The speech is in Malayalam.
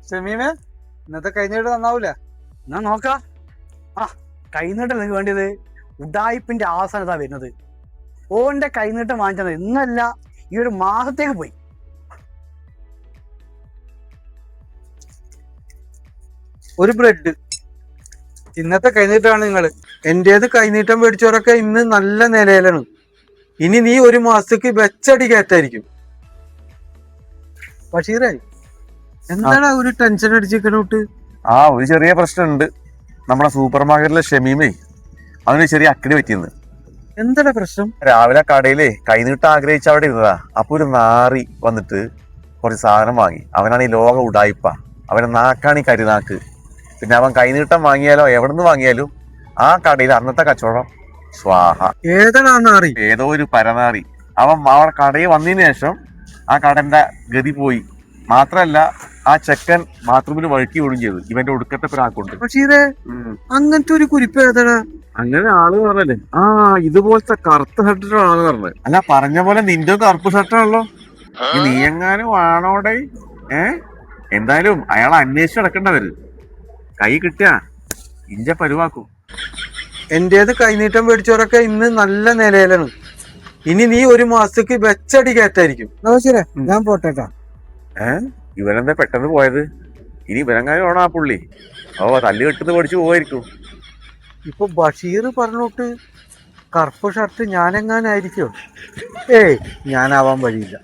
ചെമ്മീന് ഇന്നത്തെ കഴിഞ്ഞിട്ട് നന്നാവൂല. എന്നാ നോക്കാം. ആ കൈനീട്ടം നിങ്ങൾക്ക് വേണ്ടിയത് ഉഡായിപ്പിന്റെ അവസാനത്താ വരുന്നത്. ഓന്റെ കൈനീട്ടം വാങ്ങിച്ചത് ഇന്നല്ല, ഈ ഒരു മാസത്തേക്ക് പോയി. ഒരു ബ്രെഡ്. ഇന്നത്തെ കൈനീട്ടാണ് നിങ്ങള്. എന്റേത് കൈനീട്ടം മേടിച്ചവരൊക്കെ ഇന്ന് നല്ല നിലയിലാണ്. ഇനി നീ ഒരു മാസത്തേക്ക് വെച്ചടി കയറ്റായിരിക്കും. ബഷീറേ, എന്താണ് ഒരു ടെൻഷൻ അടിച്ചിരിക്കണോട്ട്? ഒരു ചെറിയ പ്രശ്നമുണ്ട്. നമ്മുടെ സൂപ്പർ മാർക്കറ്റിലെ ഷമീമേ അവന് ചെറിയ അക്കിടി പറ്റിയെന്ന്. എന്താണ് പ്രശ്നം? രാവിലെ കടയിലെ കൈനീട്ടം ആഗ്രഹിച്ച അവിടെ ഇരുന്നതാ. അപ്പൊ ഒരു നാറി വന്നിട്ട് കുറച്ച് സാധനം വാങ്ങി. അവനാണ് ഈ ലോക ഉടായിപ്പ. അവനെ നാക്കാണ് ഈ കരിനാക്ക്. പിന്നെ അവൻ കൈനീട്ടം വാങ്ങിയാലോ എവിടുന്ന് വാങ്ങിയാലും ആ കടയിൽ അന്നത്തെ കച്ചവടം സ്വാഹ. ഏതാണ് ആ നാറി? ഏതോ ഒരു പരനാറി. അവൻ അവിടെ കടയിൽ വന്നതിന് ശേഷം ആ കടന്റെ ഗതി പോയി. മാത്രല്ല ആ ചെക്കൻ ബാത്റൂമിൽ വഴുക്കി വിടുകയും ചെയ്തു. ഇവന്റെ ഒടുക്കത്തെ ഒരാൾക്കുണ്ട്. ബഷീറേ, അങ്ങനത്തെ ഒരു കുരിപ്പ് ഏതാണ്? അങ്ങനെ ആള് പറഞ്ഞല്ലേ, ഇതുപോലത്തെ കറുത്ത ഷർട്ടിന്റെ ആള് പറഞ്ഞത്. അല്ല, പറഞ്ഞ പോലെ നിന്റെ കറുപ്പ് ഷർട്ടാണല്ലോ. നീ എങ്ങാനും ആണോടെ? എന്തായാലും അയാൾ അന്വേഷിച്ച് നടക്കേണ്ടവര്. കൈ കിട്ടിയാ ഇഞ്ച പരുവാക്കും. എന്റേത് കൈനീട്ടം മേടിച്ചവരൊക്കെ ഇന്ന് നല്ല നിലയിലാണ്. ഇനി നീ ഒരു മാസത്തേക്ക് വെച്ചടി കയറ്റായിരിക്കും. ബഷീറേ, ഞാൻ പോട്ടേട്ടാ. ഇവനെന്താ പെട്ടെന്ന് പോയത്? ഇനി ഇവനെങ്ങാനും ആണോ ആ പുള്ളി? തല്ല് കെട്ടുന്ന് പഠിച്ചു പോവായിരിക്കും. ഇപ്പൊ ബഷീർ പറഞ്ഞോട്ട് കറുപ്പ് ഷർട്ട് ഞാനെങ്ങാനായിരിക്കോ? ഏയ്, ഞാനാവാൻ വഴിയില്ല.